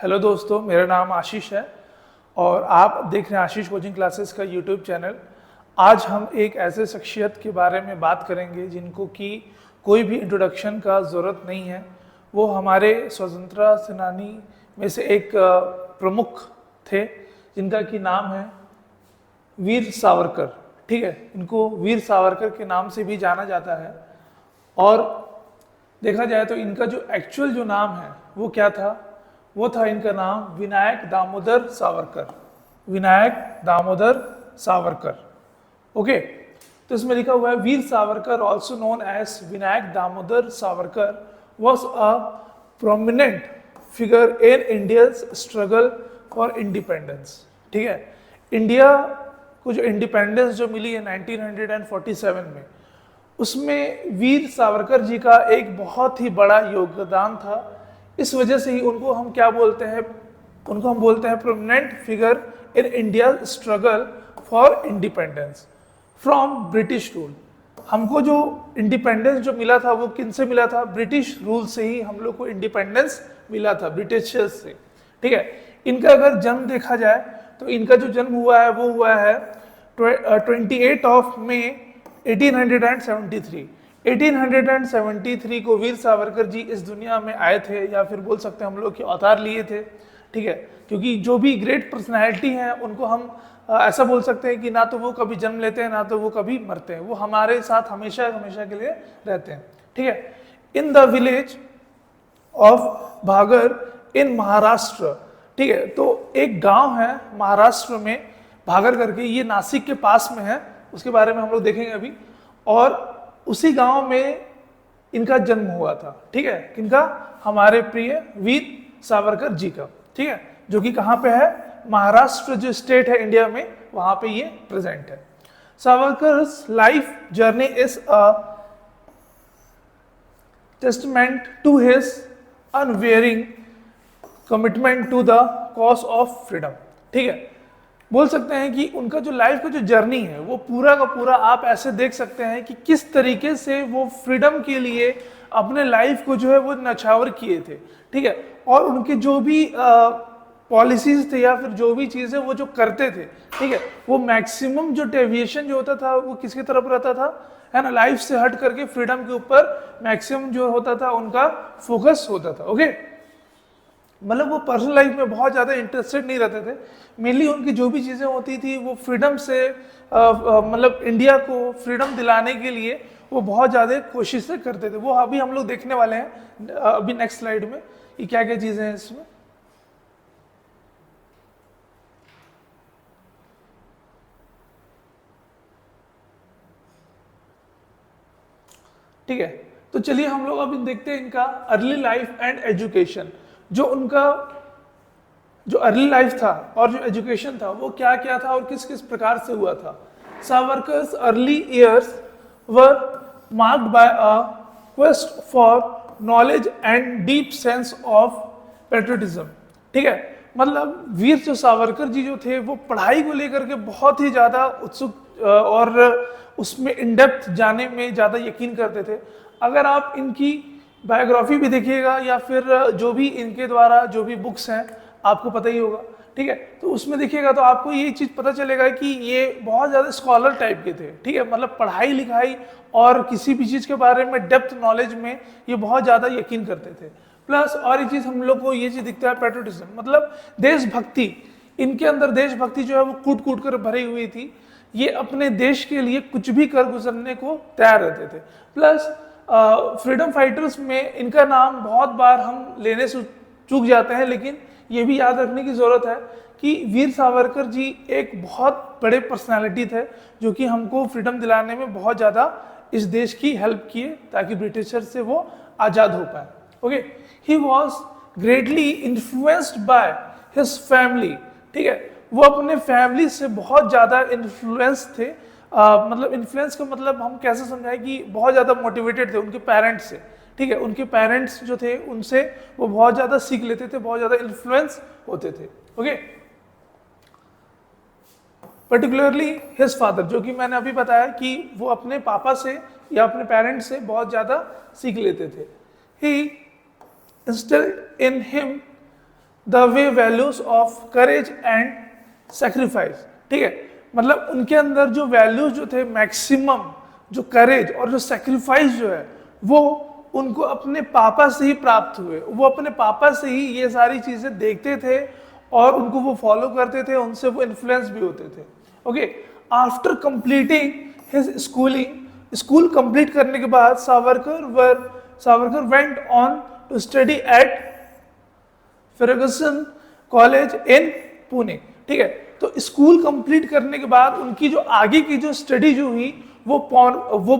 Hello दोस्तों, मेरा नाम आशीष है और आप देख रहे हैं आशीष कोचिंग क्लासेस का यूट्यूब चैनल। आज हम एक ऐसे शख्सियत के बारे में बात करेंगे जिनको कि कोई भी इंट्रोडक्शन का ज़रूरत नहीं है। वो हमारे स्वतंत्रता सेनानी में से एक प्रमुख थे जिनका कि नाम है वीर सावरकर। ठीक है, इनको वीर सावरकर के नाम से भी जाना जाता है। और देखा जाए तो इनका जो एक्चुअल जो नाम है वो क्या था, वो था इनका नाम विनायक दामोदर सावरकर। विनायक दामोदर सावरकर। ओके, तो इसमें लिखा हुआ है Veer Savarkar also known as Vinayak Damodar Savarkar was a prominent figure in India's struggle for independence. ठीक है, इंडिया को जो इंडिपेंडेंस जो मिली है 1947 में, उसमें वीर सावरकर जी का एक बहुत ही बड़ा योगदान था। इस वजह से ही उनको हम क्या बोलते हैं, उनको हम बोलते हैं prominent figure in India struggle for independence from British rule. हमको जो इंडिपेंडेंस जो मिला था वो किन से मिला था? ब्रिटिश रूल से ही हम लोग को इंडिपेंडेंस मिला था, ब्रिटिशर्स से। ठीक है, इनका अगर जन्म देखा जाए तो इनका जो जन्म हुआ है वो हुआ है 28 ऑफ मई 1873। 1873 को वीर सावरकर जी इस दुनिया में आए थे, या फिर बोल सकते हैं हम लोग कि अवतार लिए थे। ठीक है, क्योंकि जो भी ग्रेट पर्सनैलिटी हैं उनको हम ऐसा बोल सकते हैं कि ना तो वो कभी जन्म लेते हैं ना तो वो कभी मरते हैं, वो हमारे साथ हमेशा हमेशा के लिए रहते हैं। ठीक है, इन द विलेज ऑफ भागर इन महाराष्ट्र। ठीक है, तो एक गांव है महाराष्ट्र में भागर करके, ये नासिक के पास में है, उसके बारे में हम लोग देखेंगे अभी। और उसी गांव में इनका जन्म हुआ था। ठीक है, किनका? हमारे प्रिय वीर सावरकर जी का। ठीक है, जो कि कहाँ पे है? महाराष्ट्र जो स्टेट है इंडिया में, वहां पे ये प्रेजेंट है। Savarkar's life journey is a testament to his unwavering commitment to the cause of freedom. ठीक है, बोल सकते हैं कि उनका जो लाइफ का जो जर्नी है वो पूरा का पूरा आप ऐसे देख सकते हैं कि किस तरीके से वो फ्रीडम के लिए अपने लाइफ को जो है वो नछावर किए थे। ठीक है, और उनके जो भी पॉलिसीज थे या फिर जो भी चीज़ें वो जो करते थे, ठीक है, वो मैक्सिमम जो डेविएशन जो होता था वो किसकी तरफ रहता था, है ना, लाइफ से हट करके फ्रीडम के ऊपर मैक्सिमम जो होता था उनका फोकस होता था। ओके, मतलब वो पर्सनल लाइफ में बहुत ज़्यादा इंटरेस्टेड नहीं रहते थे। मेनली उनकी जो भी चीज़ें होती थी वो फ्रीडम से मतलब इंडिया को फ्रीडम दिलाने के लिए वो बहुत ज़्यादा कोशिशें करते थे। वो अभी हम लोग देखने वाले हैं अभी नेक्स्ट स्लाइड में कि क्या क्या चीज़ें हैं इसमें। ठीक है, तो चलिए हम लोग अभी देखते हैं इनका अर्ली लाइफ एंड एजुकेशन। जो उनका जो अर्ली लाइफ था और जो एजुकेशन था वो क्या क्या था और किस किस प्रकार से हुआ था। Savarkar's early years were marked by a quest for knowledge and deep sense of patriotism. ठीक है, मतलब वीर जो सावरकर जी जो थे वो पढ़ाई को लेकर के बहुत ही ज़्यादा उत्सुक और उसमें इन डेप्थ जाने में ज़्यादा यकीन करते थे। अगर आप इनकी बायोग्राफी भी देखिएगा या फिर जो भी इनके द्वारा जो भी बुक्स हैं आपको पता ही होगा। ठीक है, तो उसमें देखिएगा तो आपको ये चीज़ पता चलेगा कि ये बहुत ज़्यादा स्कॉलर टाइप के थे। ठीक है, मतलब पढ़ाई लिखाई और किसी भी चीज़ के बारे में डेप्थ नॉलेज में ये बहुत ज़्यादा यकीन करते थे। प्लस और एक चीज़ हम लोग को ये चीज़ दिखता है पेट्रियटिज्म, मतलब देशभक्ति। इनके अंदर देशभक्ति जो है वो कूट कूट कर भरी हुई थी। ये अपने देश के लिए कुछ भी कर गुजरने को तैयार रहते थे। प्लस फ्रीडम फाइटर्स में इनका नाम बहुत बार हम लेने से चूक जाते हैं, लेकिन ये भी याद रखने की ज़रूरत है कि वीर सावरकर जी एक बहुत बड़े पर्सनालिटी थे जो कि हमको फ्रीडम दिलाने में बहुत ज़्यादा इस देश की हेल्प किए ताकि ब्रिटिशर से वो आज़ाद हो पाए। Okay, he was greatly influenced by his family. ठीक है, वो अपने फैमिली से बहुत ज़्यादा इन्फ्लुएंस थे। मतलब इन्फ्लुएंस का मतलब हम कैसे समझाएं कि बहुत ज़्यादा मोटिवेटेड थे उनके पेरेंट्स से। ठीक है, उनके पेरेंट्स जो थे उनसे वो बहुत ज़्यादा सीख लेते थे, बहुत ज़्यादा इन्फ्लुएंस होते थे। ओके, पर्टिकुलरली हिज फादर, जो कि मैंने अभी बताया कि वो अपने पापा से या अपने पेरेंट्स से बहुत ज़्यादा सीख लेते थे। He instilled in him the very values of courage and sacrifice. ठीक है, मतलब उनके अंदर जो वैल्यूज जो थे मैक्सिमम, जो करेज और जो सेक्रीफाइस जो है वो उनको अपने पापा से ही प्राप्त हुए। वो अपने पापा से ही ये सारी चीजें देखते थे और उनको वो फॉलो करते थे, उनसे वो इन्फ्लुएंस भी होते थे। Okay, after completing his schooling, school complete करने के बाद Savarkar went on to study at Fergusson college in Pune. ठीक है, तो स्कूल कंप्लीट करने के बाद उनकी जो आगे की जो स्टडी जो हुई वो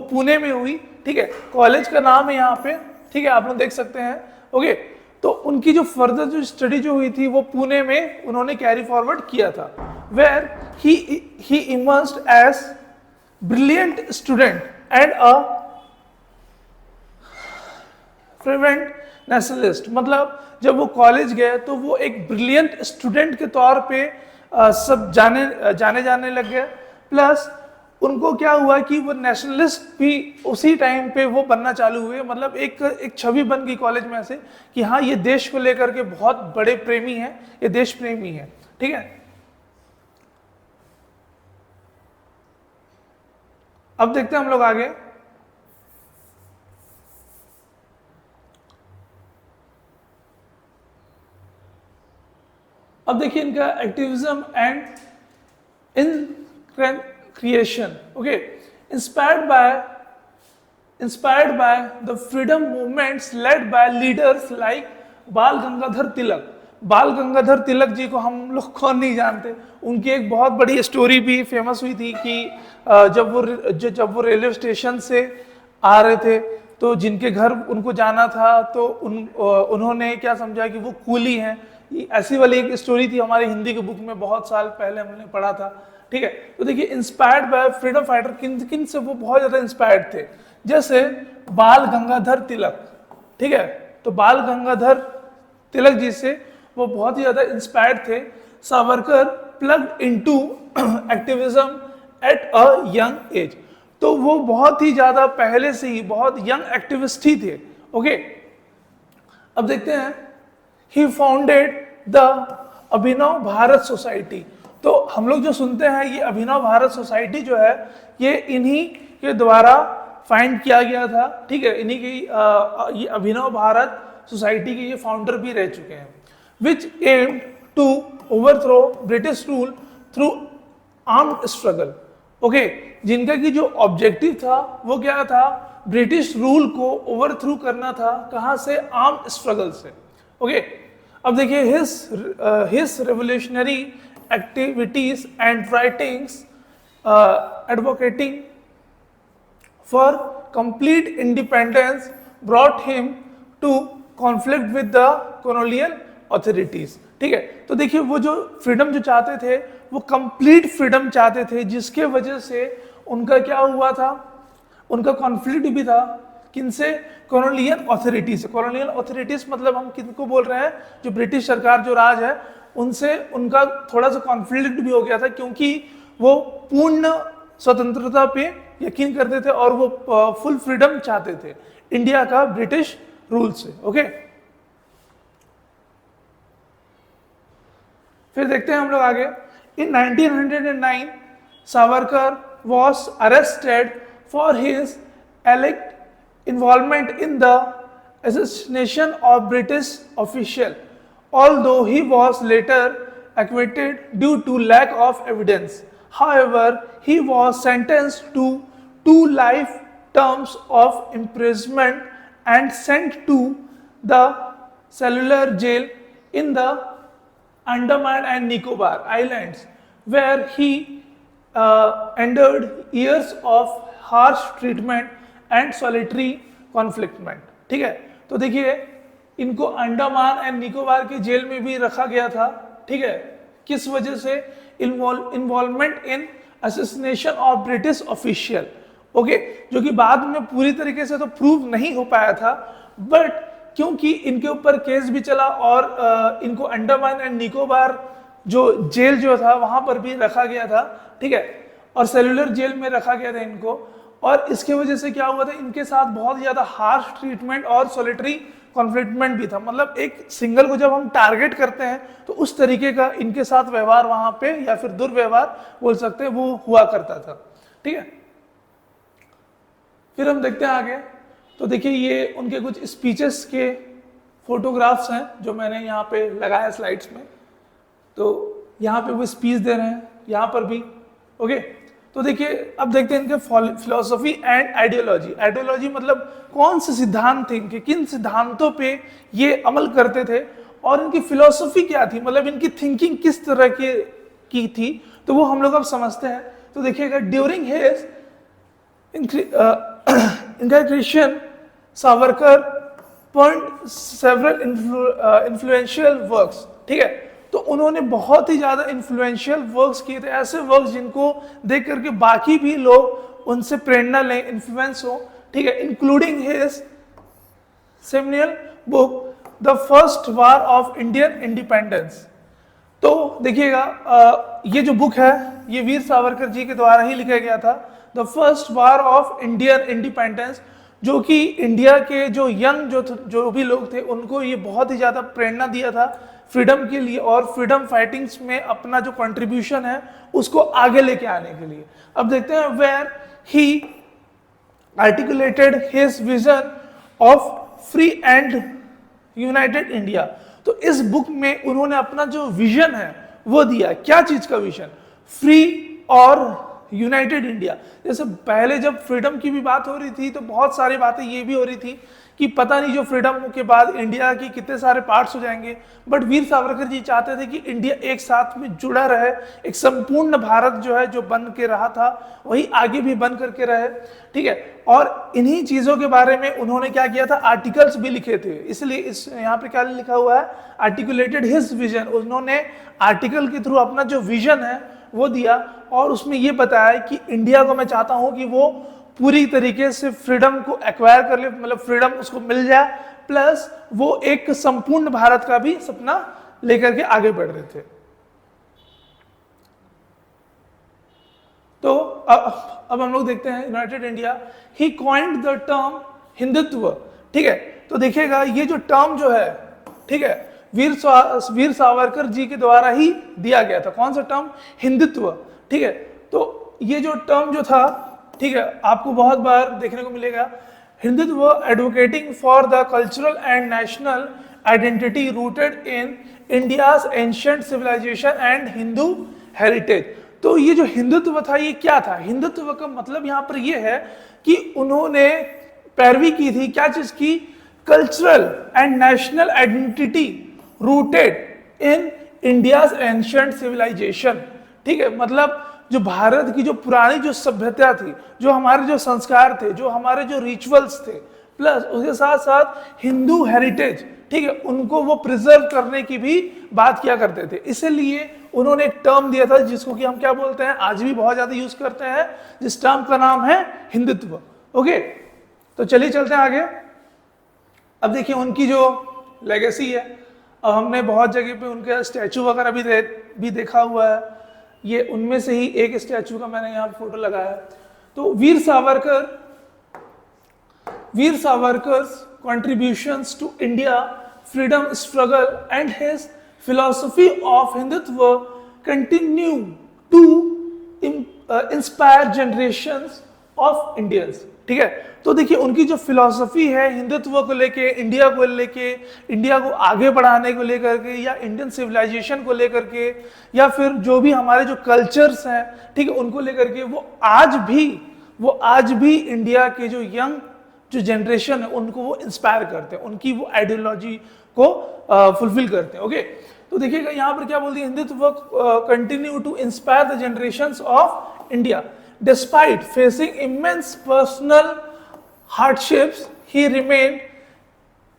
पुणे में हुई। ठीक है, कॉलेज का नाम है यहाँ पे, ठीक है, आप लोग देख सकते हैं। ओके, तो उनकी जो फर्दर जो स्टडी जो हुई थी वो पुणे में उन्होंने कैरी फॉरवर्ड किया था, where he emerged as brilliant student and a fervent nationalist. मतलब जब वो कॉलेज गए तो वो एक ब्रिलियंट स्टूडेंट के तौर पे सब जाने लग गए। प्लस उनको क्या हुआ कि वो नेशनलिस्ट भी उसी टाइम पे वो बनना चालू हुए। मतलब एक छवि बन गई कॉलेज में से कि हाँ, ये देश को लेकर के बहुत बड़े प्रेमी हैं, ये देश प्रेमी है। ठीक है, अब देखते हैं हम लोग आगे। अब देखिए इनका activism and in creation. Okay, inspired by the freedom movements led by leaders like बाल गंगाधर तिलक। बाल गंगाधर तिलक जी को हम लोग कौन नहीं जानते। उनकी एक बहुत बड़ी स्टोरी भी फेमस हुई थी कि जब वो रेलवे स्टेशन से आ रहे थे तो जिनके घर उनको जाना था तो उन्होंने क्या समझा कि वो कूली हैं। ऐसी वाली एक स्टोरी थी हमारे हिंदी के बुक में, बहुत साल पहले हमने पढ़ा था। ठीक है, तो देखिए इंस्पायर्ड बाय फ्रीडम फाइटर, किन से वो बहुत ज्यादा इंस्पायर्ड थे, जैसे बाल गंगाधर तिलक। ठीक है, तो बाल गंगाधर तिलक जी से वो बहुत ही ज्यादा इंस्पायर्ड थे। Savarkar plunged into activism at a young age, तो वो बहुत ही ज्यादा पहले से ही बहुत यंग एक्टिविस्ट ही थे। ओके, अब देखते हैं, he founded the Abhinav Bharat society. तो हम लोग जो सुनते हैं ये अभिनव भारत सोसाइटी जो है ये इन्हीं के द्वारा फाइंड किया गया था। ठीक है, इन्हीं की ये अभिनव भारत सोसाइटी के ये फाउंडर भी रह चुके हैं। Which aimed to overthrow British rule through armed struggle. Okay, जिनका की जो ऑब्जेक्टिव था वो क्या था, ब्रिटिश रूल को ओवरथ्रू करना था। कहां से, आर्म्ड स्ट्रगल से। ओके, अब देखिए his revolutionary activities and writings advocating for complete independence brought him to conflict with the colonial authorities. ठीक है, तो देखिए वो जो फ्रीडम जो चाहते थे वो कंप्लीट फ्रीडम चाहते थे, जिसके वजह से उनका क्या हुआ था, उनका कॉन्फ्लिक्ट भी था किनसे, कॉलोनियल ऑथोरिटीज। कॉलोनियल ऑथोरिटीज मतलब हम किनको बोल रहे हैं, जो ब्रिटिश सरकार जो राज है उनसे उनका थोड़ा सा कॉन्फ्लिक्ट भी हो गया था, क्योंकि वो पूर्ण स्वतंत्रता पे यकीन करते थे और वो फुल फ्रीडम चाहते थे इंडिया का ब्रिटिश रूल से। ओके, फिर देखते हैं हम लोग आगे। इन 1909 Savarkar was arrested for his alleged involvement in the assassination of British official, although he was later acquitted due to lack of evidence. However, he was sentenced to 2 life terms of imprisonment and sent to the cellular jail in the Andaman and Nicobar Islands, where he endured years of harsh treatment and solitary confinement. ठीक है, तो देखिए इनको Andaman and Nicobar के jail में भी रखा गया था। ठीक है, किस वजह से, involvement in assassination of British official. Okay, जो कि बाद में पूरी तरीके से तो प्रूव नहीं हो पाया था, बट क्योंकि इनके ऊपर केस भी चला और इनको अंडमान एंड निकोबार जो जेल जो था वहां पर भी रखा गया था। ठीक है, और सेलुलर जेल में रखा गया था इनको, और इसके वजह से क्या हुआ था, इनके साथ बहुत ज्यादा हार्श ट्रीटमेंट और सॉलिटरी कॉन्फ्लिक्टमेंट भी था, मतलब एक सिंगल को जब हम टारगेट करते हैं तो उस तरीके का इनके साथ व्यवहार वहां पे या फिर दुर्व्यवहार बोल सकते हैं वो हुआ करता था। ठीक है, फिर हम देखते हैं आगे। तो देखिए ये उनके कुछ स्पीचेस के फोटोग्राफ्स हैं जो मैंने यहाँ पे लगाया स्लाइड्स में। तो यहाँ पे वो स्पीच दे रहे हैं, यहाँ पर भी। ओके, तो देखिए अब देखते हैं इनके फिलोसफी एंड आइडियोलॉजी। आइडियोलॉजी मतलब कौन से सिद्धांत थे इनके, किन सिद्धांतों पे ये अमल करते थे, और इनकी फिलोसफी क्या थी, मतलब इनकी थिंकिंग किस तरह की थी, तो वो हम लोग अब समझते हैं। तो देखिएगा, during his incarceration Savarkar point several influential works. ठीक है, तो उन्होंने बहुत ही ज्यादा इन्फ्लुएंशियल वर्क्स किए थे, ऐसे वर्क्स जिनको देख करके बाकी भी लोग उनसे प्रेरणा लें, इन्फ्लुएंस हो। ठीक है, including his seminal book the first war of Indian independence. तो देखिएगा ये जो बुक है ये वीर सावरकर जी के द्वारा ही लिखा गया था, the first war of Indian independence, जो कि इंडिया के जो यंग जो भी लोग थे उनको ये बहुत ही ज्यादा प्रेरणा दिया था फ्रीडम के लिए, और फ्रीडम फाइटिंग्स में अपना जो कंट्रीब्यूशन है उसको आगे लेके आने के लिए। अब देखते हैं, where he articulated his vision of free and united India. तो इस बुक में उन्होंने अपना जो विजन है वो दिया। क्या चीज का विजन? फ्री और यूनाइटेड इंडिया। जैसे पहले जब फ्रीडम की भी बात हो रही थी तो बहुत सारी बातें ये भी हो रही थी कि पता नहीं जो फ्रीडम के बाद इंडिया के कितने सारे पार्ट्स हो जाएंगे, बट वीर सावरकर जी चाहते थे कि इंडिया एक साथ में जुड़ा रहे, एक संपूर्ण भारत जो है जो बन के रहा था वही आगे भी बन करके रहे। ठीक है, और इन्हीं चीजों के बारे में उन्होंने क्या किया था, आर्टिकल्स भी लिखे थे। इसलिए इस यहाँ पे क्या लिखा हुआ है, आर्टिकुलेटेड हिज विजन। उन्होंने आर्टिकल के थ्रू अपना जो विजन है वो दिया, और उसमें ये बताया कि इंडिया को मैं चाहता हूं कि वो पूरी तरीके से फ्रीडम को एक्वायर कर ले, मतलब फ्रीडम उसको मिल जाए, प्लस वो एक संपूर्ण भारत का भी सपना लेकर के आगे बढ़ रहे थे। तो अब हम लोग देखते हैं United India. He coined the term Hindutva. ठीक है, तो देखिएगा ये जो टर्म जो है, ठीक है, वीर सावरकर जी के द्वारा ही दिया गया था। कौन सा टर्म? हिंदुत्व। ठीक है, तो ये जो टर्म जो था, ठीक है, आपको बहुत बार देखने को मिलेगा, Hindutva advocating for the cultural and national identity rooted in India's ancient civilization and Hindu heritage. तो ये जो हिंदुत्व था ये क्या था? हिंदुत्व का मतलब यहाँ पर ये है कि उन्होंने पैरवी की थी क्या चीज की? Cultural and national identity rooted in India's ancient civilization. ठीक है, मतलब जो भारत की जो पुरानी जो सभ्यता थी, जो हमारे जो संस्कार थे, जो हमारे जो रिचुअल्स थे, प्लस उसके साथ साथ हिंदू हेरिटेज, ठीक है, उनको वो प्रिजर्व करने की भी बात किया करते थे। इसलिए उन्होंने एक टर्म दिया था जिसको कि हम क्या बोलते हैं, आज भी बहुत ज्यादा यूज करते हैं, जिस टर्म का नाम है हिंदुत्व। ओके, तो चलिए चलते हैं आगे। अब देखिए उनकी जो लेगेसी है, अब हमने बहुत जगह पे उनके स्टैचू वगैरह भी देखा हुआ है। ये उनमें से ही एक स्टैचू का मैंने यहाँ फोटो लगाया है। तो वीर सावरकर्स contributions to India freedom struggle and his philosophy of Hindutva continue to inspire generations of Indians। ठीक है, तो देखिए उनकी जो फिलॉसफी है हिंदुत्व को लेके, इंडिया को आगे बढ़ाने को लेकर के, या इंडियन सिविलाइजेशन को लेकर के, या फिर जो भी हमारे जो कल्चर्स हैं, ठीक है, उनको लेकर के वो आज भी इंडिया के जो यंग जो जनरेशन है उनको वो इंस्पायर करते हैं, उनकी वो आइडियोलॉजी को फुलफिल करते हैं। ओके, तो देखिएगा यहाँ पर क्या बोलती है, Hindutva continue to inspire the generations of India despite facing immense personal hardships, he remained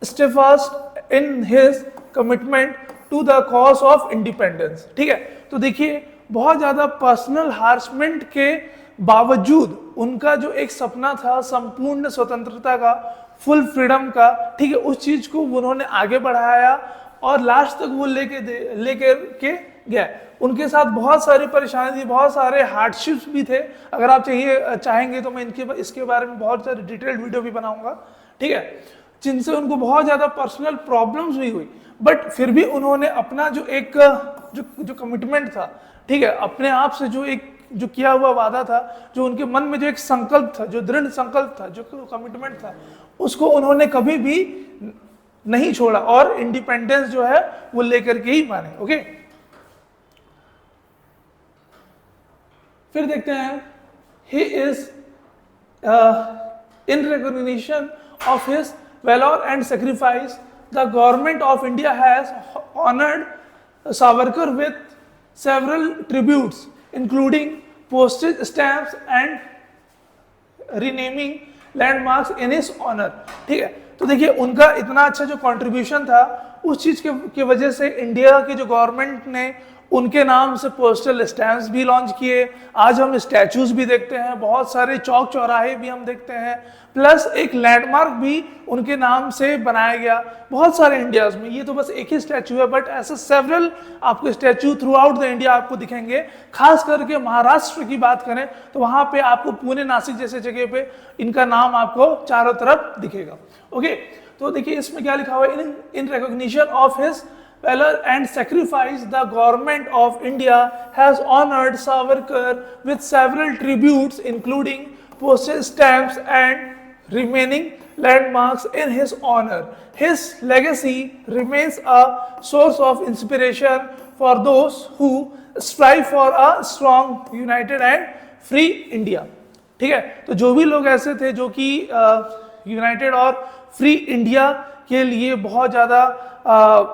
steadfast in his commitment to the cause of independence. ठीक है, तो देखिए बहुत ज्यादा पर्सनल हार्समेंट के बावजूद उनका जो एक सपना था संपूर्ण स्वतंत्रता का, फुल फ्रीडम का, ठीक है, उस चीज को उन्होंने आगे बढ़ाया और लास्ट तक वो लेकर के गए। उनके साथ बहुत सारी परेशानी थी, बहुत सारे हार्डशिप्स भी थे। अगर आप चाहेंगे तो मैं इसके बारे में बहुत सारी डिटेल्ड वीडियो भी बनाऊंगा। ठीक है, जिनसे उनको बहुत ज़्यादा पर्सनल प्रॉब्लम्स भी हुई, बट फिर भी उन्होंने अपना जो एक जो कमिटमेंट था, ठीक है, अपने आप से जो किया हुआ वादा था, जो उनके मन में जो एक संकल्प था, जो दृढ़ संकल्प था, जो कमिटमेंट था, उसको उन्होंने कभी भी नहीं छोड़ा और इंडिपेंडेंस जो है वो लेकर के ही माने। ओके, फिर देखते हैं, he is in recognition of his valor and sacrifice, the government of India has honored Savarkar with several tributes, including postage stamps and renaming landmarks in his honor। ठीक है, तो देखिए उनका इतना अच्छा जो कंट्रीब्यूशन था, उस चीज की वजह से इंडिया की जो गवर्नमेंट ने उनके नाम से पोस्टल स्टैम्प्स भी लॉन्च किए। आज हम स्टैचूज भी देखते हैं, बहुत सारे चौक चौराहे भी हम देखते हैं, प्लस एक लैंडमार्क भी उनके नाम से बनाया गया बहुत सारे इंडियाज में। ये तो बस एक ही स्टैचू है, बट ऐसे सेवरल आपको statue through out the India आपको दिखेंगे। खास करके महाराष्ट्र की बात करें तो वहां पे आपको पुणे, नासिक जैसे जगह पे इनका नाम आपको चारों तरफ दिखेगा। ओके, तो देखिए इसमें क्या लिखा हुआ है, in recognition of his valor and sacrifice, the government of India has honored Savarkar with several tributes, including postage stamps and remaining landmarks in his honor. His legacy remains a source of inspiration for those who strive for a strong, united and free India। ठीक है, तो जो भी लोग ऐसे थे जो कि यूनाइटेड और फ्री इंडिया के लिए बहुत ज़्यादा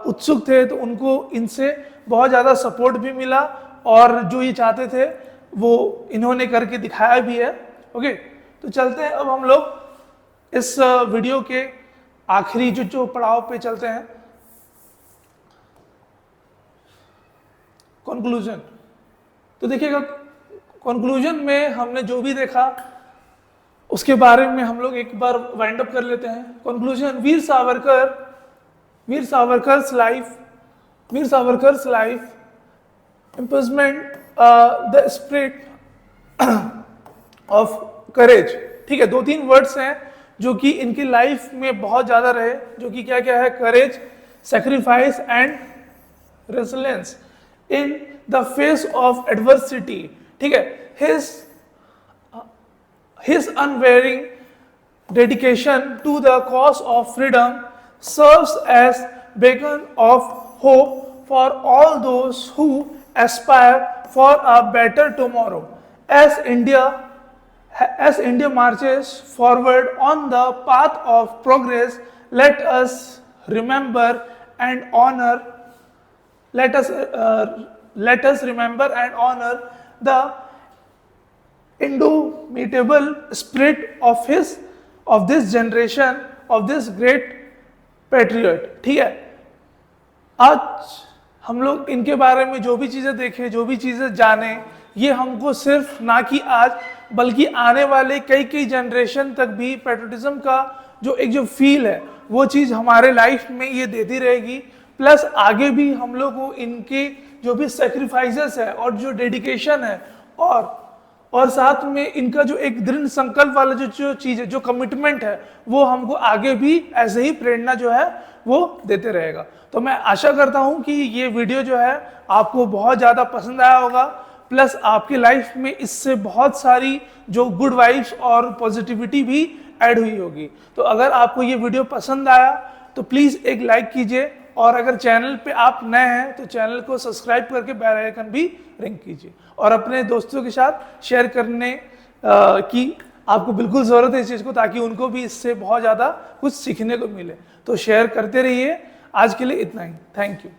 उत्सुक थे, तो उनको इनसे बहुत ज़्यादा सपोर्ट भी मिला और जो ये चाहते थे वो इन्होंने करके दिखाया भी है। ओके, तो चलते हैं अब हम लोग इस वीडियो के आखिरी जो पड़ाव पे चलते हैं, कंक्लूजन। तो देखिएगा कंक्लूजन में हमने जो भी देखा उसके बारे में हम लोग एक बार वाइंड अप कर लेते हैं। Conclusion, Veer Savarkar's life impressment the spirit of courage. ठीक है, दो तीन वर्ड्स हैं जो कि इनकी लाइफ में बहुत ज्यादा रहे, जो कि क्या क्या है, courage, sacrifice and resilience in the face of adversity. ठीक है, his unwavering dedication to the cause of freedom serves as beacon of hope for all those who aspire for a better tomorrow. As India marches forward on the path of progress, let us remember and honor the indomitable spirit of this generation, of this great patriot। ठीक है, आज हम लोग इनके बारे में जो भी चीजें देखें, जो भी चीजें जाने, ये हमको सिर्फ ना कि आज बल्कि आने वाले कई जनरेशन तक भी पैट्रियटिज्म का जो फील है वो चीज हमारे लाइफ में ये देती रहेगी। प्लस आगे भी हम लोग को इनके जो भी सेक्रीफाइसेस है और जो डेडिकेशन है और साथ में इनका जो एक दृढ़ संकल्प वाला जो चीज है, जो कमिटमेंट है, वो हमको आगे भी ऐसे ही प्रेरणा जो है वो देते रहेगा। तो मैं आशा करता हूं कि ये वीडियो जो है आपको बहुत ज़्यादा पसंद आया होगा, प्लस आपकी लाइफ में इससे बहुत सारी जो गुड वाइब्स और पॉजिटिविटी भी ऐड हुई होगी। तो अगर आपको ये वीडियो पसंद आया तो प्लीज़ एक लाइक कीजिए, और अगर चैनल पे आप नए हैं तो चैनल को सब्सक्राइब करके बेल आइकन भी रिंग कीजिए, और अपने दोस्तों के साथ शेयर करने की आपको बिल्कुल ज़रूरत है इस चीज़ को, ताकि उनको भी इससे बहुत ज़्यादा कुछ सीखने को मिले। तो शेयर करते रहिए। आज के लिए इतना ही, थैंक यू।